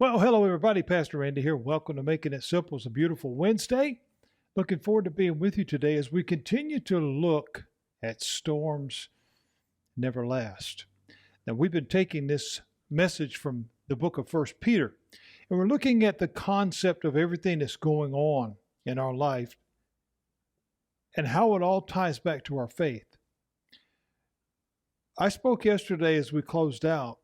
Well, hello, everybody. Pastor Randy here. Welcome to Making It Simple. It's a beautiful Wednesday. Looking forward to being with you today as we continue to look at storms never last. Now, we've been taking this message from the book of First Peter, and we're looking at the concept of everything that's going on in our life and how it all ties back to our faith. I spoke yesterday as we closed out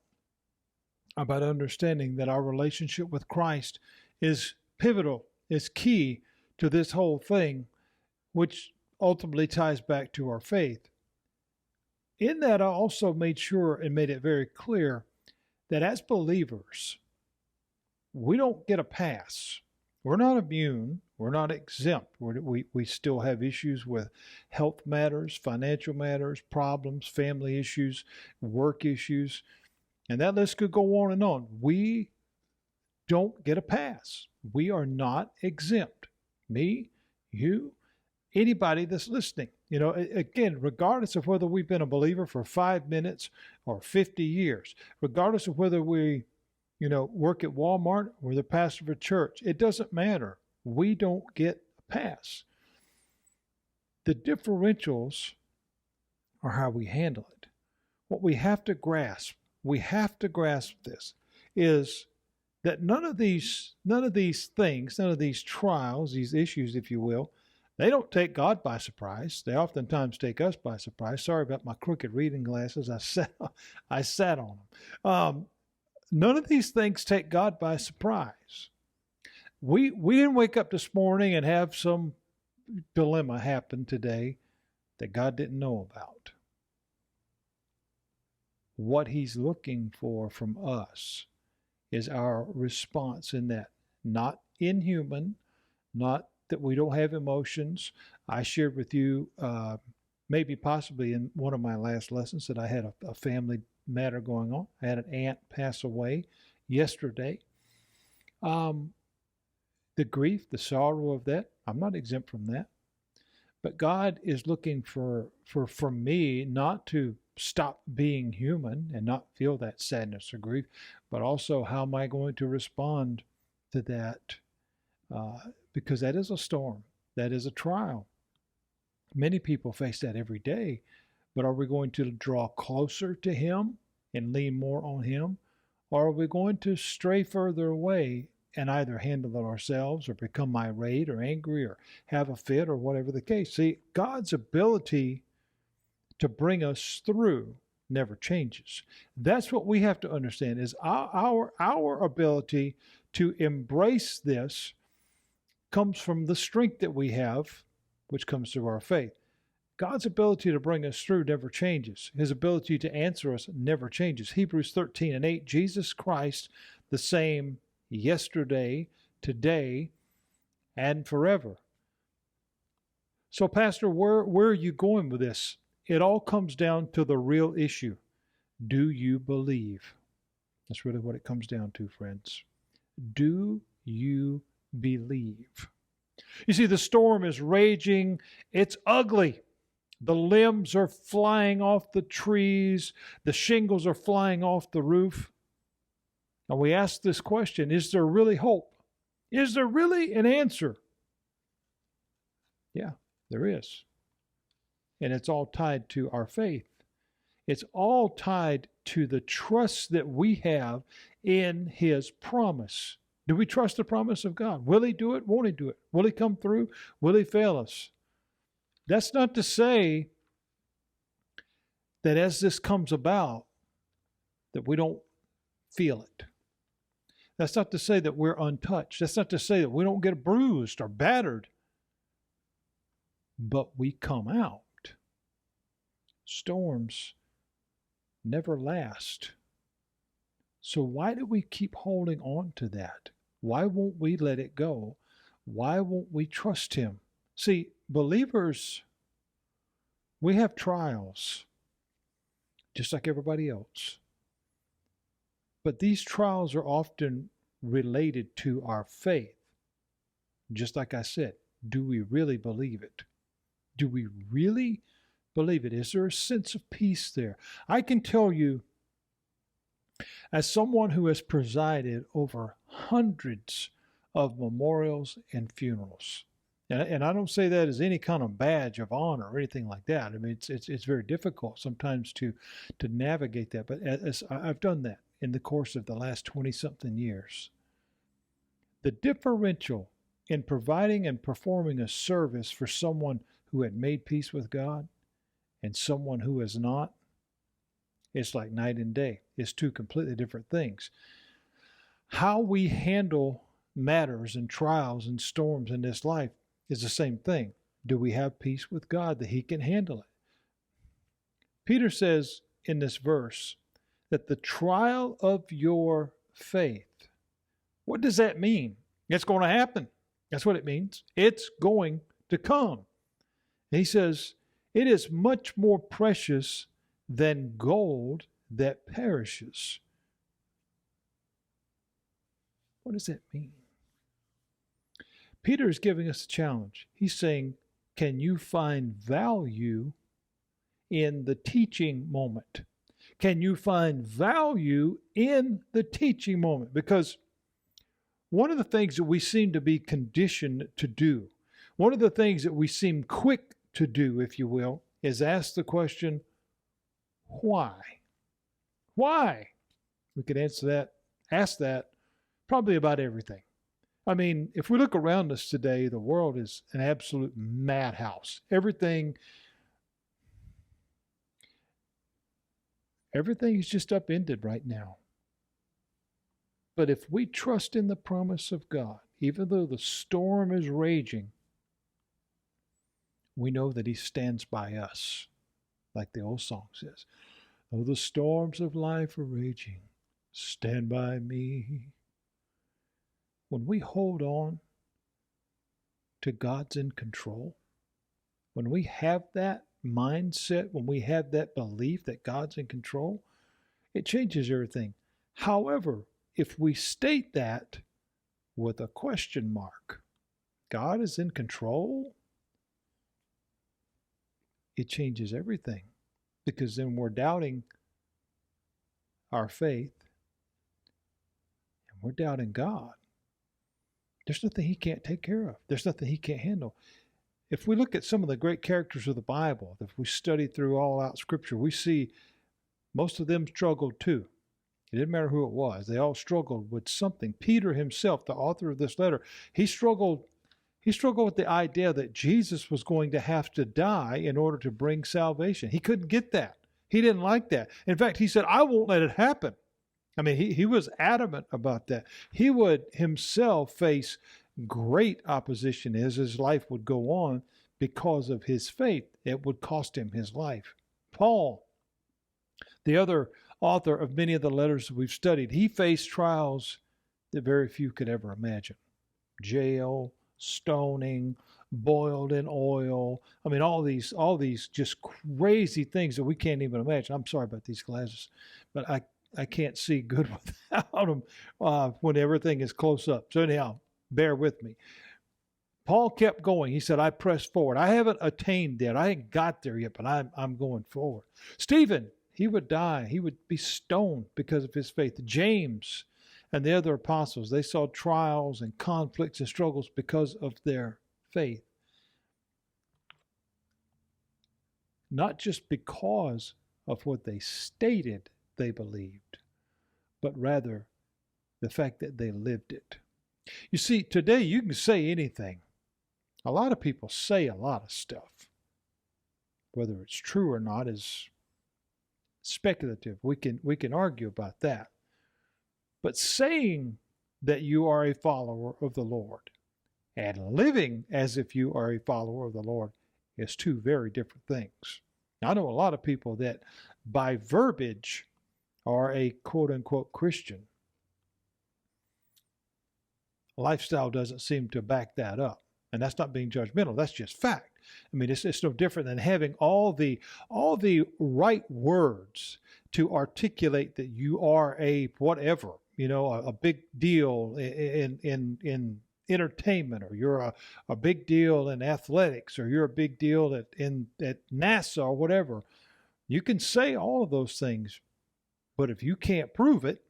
about understanding that our relationship with Christ is pivotal, is key to this whole thing, which ultimately ties back to our faith. In that, I also made sure and made it very clear that as believers, we don't get a pass. We're not immune. We're not exempt. We still have issues with health matters, financial matters, problems, family issues, work issues. And that list could go on and on. We don't get a pass. We are not exempt. Me, you, anybody that's listening. Again, regardless of whether we've been a believer for 5 minutes or 50 years, regardless of whether we, work at Walmart or the pastor of a church, it doesn't matter. We don't get a pass. The differentials are how we handle it. What we have to grasp this, is that none of these things, none of these trials, these issues, if you will, they don't take God by surprise. They oftentimes take us by surprise. Sorry about my crooked reading glasses. I sat on them. None of these things take God by surprise. We didn't wake up this morning and have some dilemma happen today that God didn't know about. What he's looking for from us is our response in that. Not inhuman, not that we don't have emotions. I shared with you, maybe possibly in one of my last lessons, that I had a family matter going on. I had an aunt pass away yesterday. The grief, the sorrow of that, I'm not exempt from that. But God is looking for me not to stop being human and not feel that sadness or grief, but also how am I going to respond to that? Because that is a storm. That is a trial. Many people face that every day, but are we going to draw closer to Him and lean more on Him? Or are we going to stray further away and either handle it ourselves or become irate or angry or have a fit or whatever the case? See, God's ability to bring us through never changes. That's what we have to understand, is our ability to embrace this comes from the strength that we have, which comes through our faith. God's ability to bring us through never changes. His ability to answer us never changes. Hebrews 13:8, Jesus Christ, the same yesterday, today, and forever. So, Pastor, where are you going with this? It all comes down to the real issue. Do you believe? That's really what it comes down to, friends. Do you believe? You see, the storm is raging. It's ugly. The limbs are flying off the trees. The shingles are flying off the roof. And we ask this question, is there really hope? Is there really an answer? Yeah, there is. And it's all tied to our faith. It's all tied to the trust that we have in His promise. Do we trust the promise of God? Will He do it? Won't He do it? Will He come through? Will He fail us? That's not to say that as this comes about, that we don't feel it. That's not to say that we're untouched. That's not to say that we don't get bruised or battered. But we come out. Storms never last. So why do we keep holding on to that? Why won't we let it go? Why won't we trust Him? See, believers, we have trials, just like everybody else. But these trials are often related to our faith. Just like I said, do we really believe it? Do we really believe it? Is there a sense of peace there? I can tell you As someone who has presided over hundreds of memorials and funerals, and I don't say that as any kind of badge of honor or anything like that. I mean, it's very difficult sometimes to navigate that. But as I've done that in the course of the last 20 something years, the differential in providing and performing a service for someone who had made peace with God and someone who has not, it's like night and day. It's two completely different things. How we handle matters and trials and storms in this life is the same thing. Do we have peace with God that He can handle it? Peter says in this verse that the trial of your faith, what does that mean? It's going to happen. That's what it means. It's going to come. He says, it is much more precious than gold that perishes. What does that mean? Peter is giving us a challenge. He's saying, can you find value in the teaching moment? Can you find value in the teaching moment? Because one of the things that we seem to be conditioned to do, one of the things that we seem quick to do, if you will, is ask the question, why? Why? We could ask that probably about everything. I mean, if we look around us today, the world is an absolute madhouse. Everything is just upended right now. But if we trust in the promise of God, even though the storm is raging, we know that He stands by us, like the old song says. Though the storms of life are raging, stand by me. When we hold on to God's in control, when we have that mindset, when we have that belief that God's in control, it changes everything. However, if we state that with a question mark, God is in control, it changes everything, because then we're doubting our faith and we're doubting God. There's nothing He can't take care of. There's nothing He can't handle. If we look at some of the great characters of the Bible, if we study through all out Scripture, we see most of them struggled too. It didn't matter who it was. They all struggled with something. Peter himself, the author of this letter, he struggled with the idea that Jesus was going to have to die in order to bring salvation. He couldn't get that. He didn't like that. In fact, he said, I won't let it happen. I mean, he was adamant about that. He would himself face great opposition as his life would go on because of his faith. It would cost him his life. Paul, the other author of many of the letters that we've studied, he faced trials that very few could ever imagine. Jail, stoning, boiled in oil. I mean, all these just crazy things that we can't even imagine. I'm sorry about these glasses, but I can't see good without them when everything is close up. So anyhow, bear with me. Paul kept going. He said, I press forward. I haven't attained yet. I ain't got there yet, but I'm going forward. Stephen, he would die. He would be stoned because of his faith. James and the other apostles, they saw trials and conflicts and struggles because of their faith. Not just because of what they stated they believed, but rather the fact that they lived it. You see, today you can say anything. A lot of people say a lot of stuff. Whether it's true or not is speculative. We can argue about that. But saying that you are a follower of the Lord and living as if you are a follower of the Lord is two very different things. I know a lot of people that by verbiage are a quote-unquote Christian. Lifestyle doesn't seem to back that up. And that's not being judgmental. That's just fact. I mean, it's no different than having all the right words to articulate that you are a whatever, a big deal in entertainment, or you're a big deal in athletics, or you're a big deal at NASA or whatever. You can say all of those things, But if you can't prove it,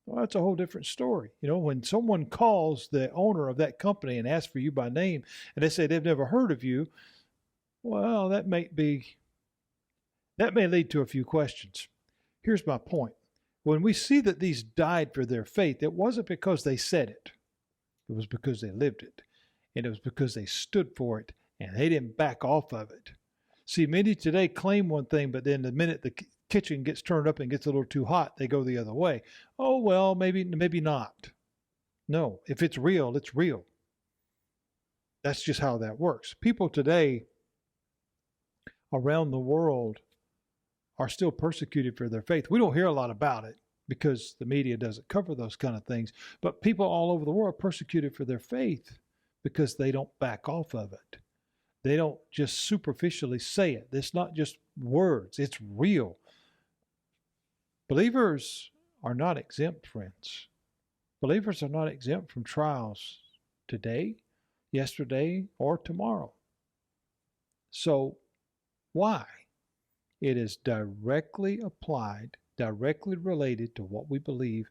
well, that's a whole different story. When someone calls the owner of that company and asks for you by name and they say they've never heard of you, well, that may lead to a few questions. Here's my point. When we see that these died for their faith, it wasn't because they said it. It was because they lived it. And it was because they stood for it and they didn't back off of it. See, many today claim one thing, but then the minute the kitchen gets turned up and gets a little too hot, they go the other way. Oh, well, maybe not. No, if it's real, it's real. That's just how that works. People today around the world are still persecuted for their faith. We don't hear a lot about it because the media doesn't cover those kind of things. But people all over the world are persecuted for their faith because they don't back off of it. They don't just superficially say it. It's not just words. It's real. Believers are not exempt, friends. Believers are not exempt from trials today, yesterday, or tomorrow. So why? It is directly applied, directly related to what we believe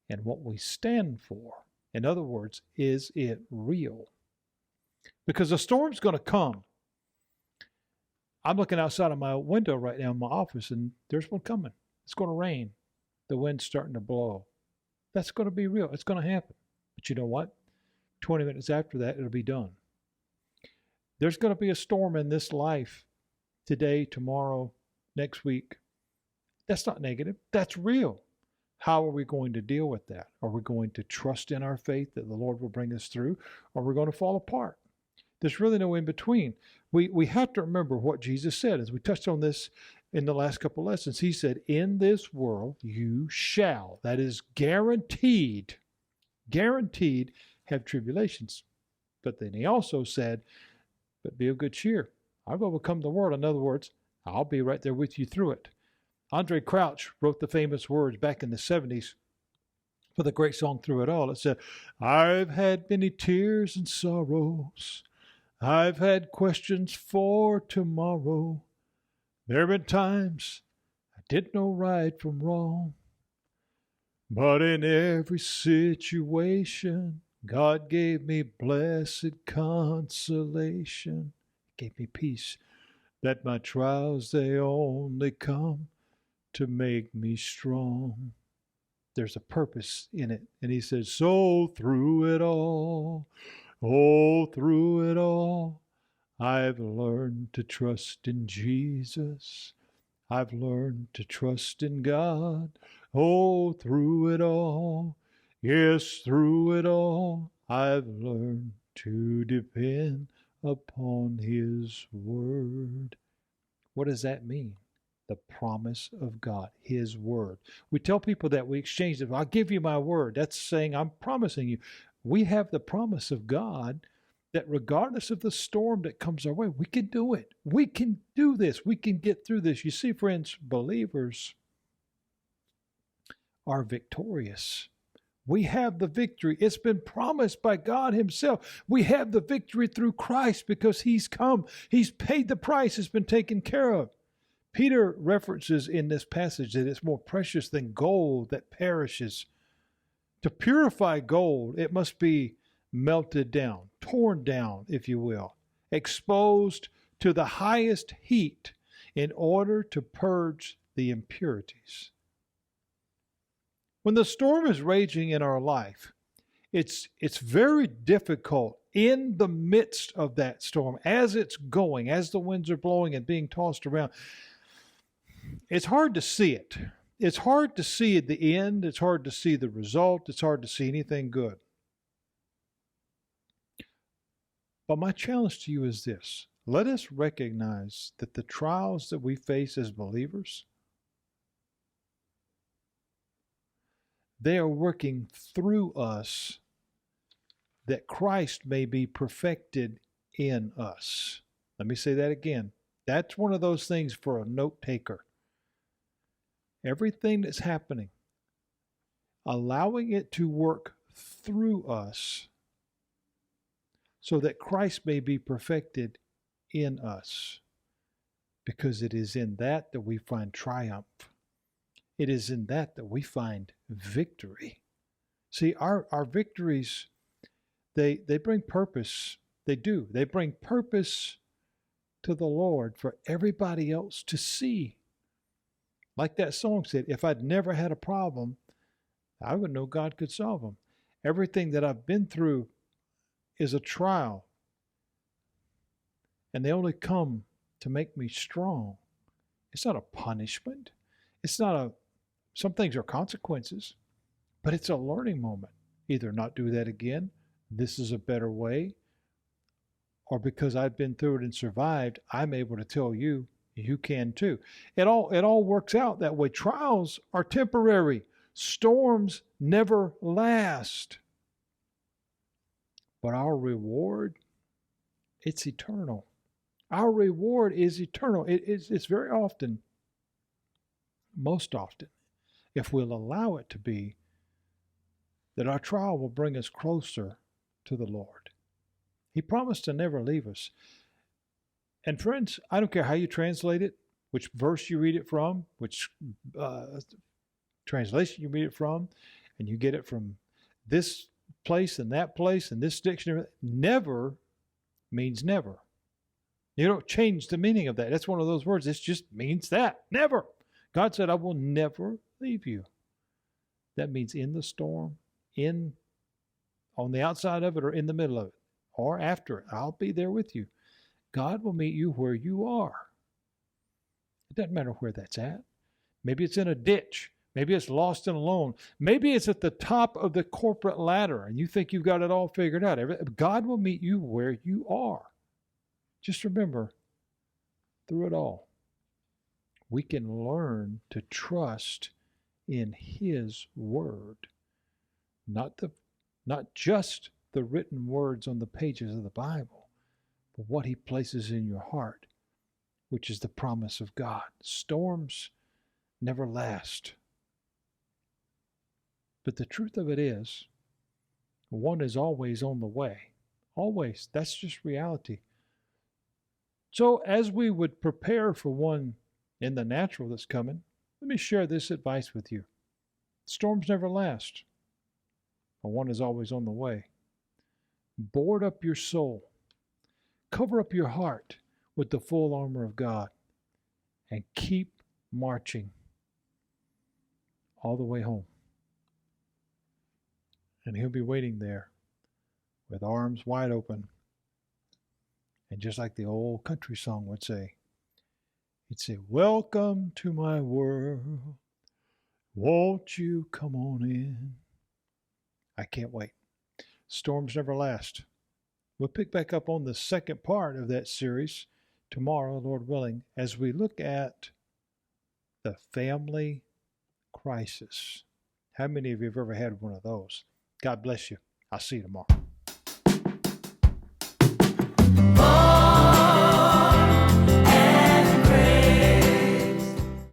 and what we stand for. In other words, is it real? Because a storm's going to come. I'm looking outside of my window right now in my office, and there's one coming. It's going to rain. The wind's starting to blow. That's going to be real. It's going to happen. But you know what? 20 minutes after that, it'll be done. There's going to be a storm in this life today, tomorrow, next week. That's not negative. That's real. How are we going to deal with that? Are we going to trust in our faith that the Lord will bring us through, or are we going to fall apart? There's really no in between. We have to remember what Jesus said, as we touched on this in the last couple of lessons. He said, in this world you shall, that is guaranteed, have tribulations. But then he also said, but be of good cheer. I've overcome the world. In other words, I'll be right there with you through it. Andre Crouch wrote the famous words back in the 70s for the great song Through It All. It said, I've had many tears and sorrows. I've had questions for tomorrow. There have been times I didn't know right from wrong. But in every situation, God gave me blessed consolation. Gave me peace that my trials, they only come to make me strong. There's a purpose in it. And he says, so through it all, oh, through it all, I've learned to trust in Jesus. I've learned to trust in God. Oh, through it all, yes, through it all, I've learned to depend upon His word. What does that mean? The promise of God, His word. We tell people that we exchange it. I'll give you my word. That's saying I'm promising you. We have the promise of God that regardless of the storm that comes our way, we can do it. We can do this. We can get through this. You see, friends, believers are victorious. We have the victory. It's been promised by God Himself. We have the victory through Christ because He's come. He's paid the price. It's been taken care of. Peter references in this passage that it's more precious than gold that perishes. To purify gold, it must be melted down, torn down, if you will, exposed to the highest heat in order to purge the impurities. When the storm is raging in our life, it's very difficult in the midst of that storm, as it's going, as the winds are blowing and being tossed around. It's hard to see it. It's hard to see at the end. It's hard to see the result. It's hard to see anything good. But my challenge to you is this. Let us recognize that the trials that we face as believers, they are working through us that Christ may be perfected in us. Let me say that again. That's one of those things for a note taker. Everything that's happening, allowing it to work through us so that Christ may be perfected in us, because it is in that we find triumph. it is in that we find victory. See, our victories, they bring purpose. They do. They bring purpose to the Lord for everybody else to see. Like that song said, if I'd never had a problem, I would know God could solve them. Everything that I've been through is a trial, and they only come to make me strong. It's not a punishment. It's not a, some things are consequences, but it's a learning moment. Either not do that again, this is a better way, or because I've been through it and survived, I'm able to tell you, you can too. It all works out that way. Trials are temporary. Storms never last. But our reward, it's eternal. Our reward is eternal. It's very often, most often, if we'll allow it to be, that our trial will bring us closer to the Lord. He promised to never leave us. And friends, I don't care how you translate it, which verse you read it from, which translation you read it from, and you get it from this place and this dictionary. Never means never. You don't change the meaning of that. That's one of those words. It just means that. Never. God said, I will never leave you. That means in the storm, on the outside of it, or in the middle of it, or after it. I'll be there with you. God will meet you where you are. It doesn't matter where that's at. Maybe it's in a ditch. Maybe it's lost and alone. Maybe it's at the top of the corporate ladder and you think you've got it all figured out. God will meet you where you are. Just remember, through it all, we can learn to trust in His Word, not just the written words on the pages of the Bible, but what He places in your heart, which is the promise of God. Storms never last. But the truth of it is, one is always on the way. Always. That's just reality. So as we would prepare for one in the natural that's coming, let me share this advice with you. Storms never last, but one is always on the way. Board up your soul. Cover up your heart with the full armor of God and keep marching all the way home. And He'll be waiting there with arms wide open. And just like the old country song would say, he'd say, welcome to my world. Won't you come on in? I can't wait. Storms never last. We'll pick back up on the second part of that series tomorrow, Lord willing, as we look at the family crisis. How many of you have ever had one of those? God bless you. I'll see you tomorrow.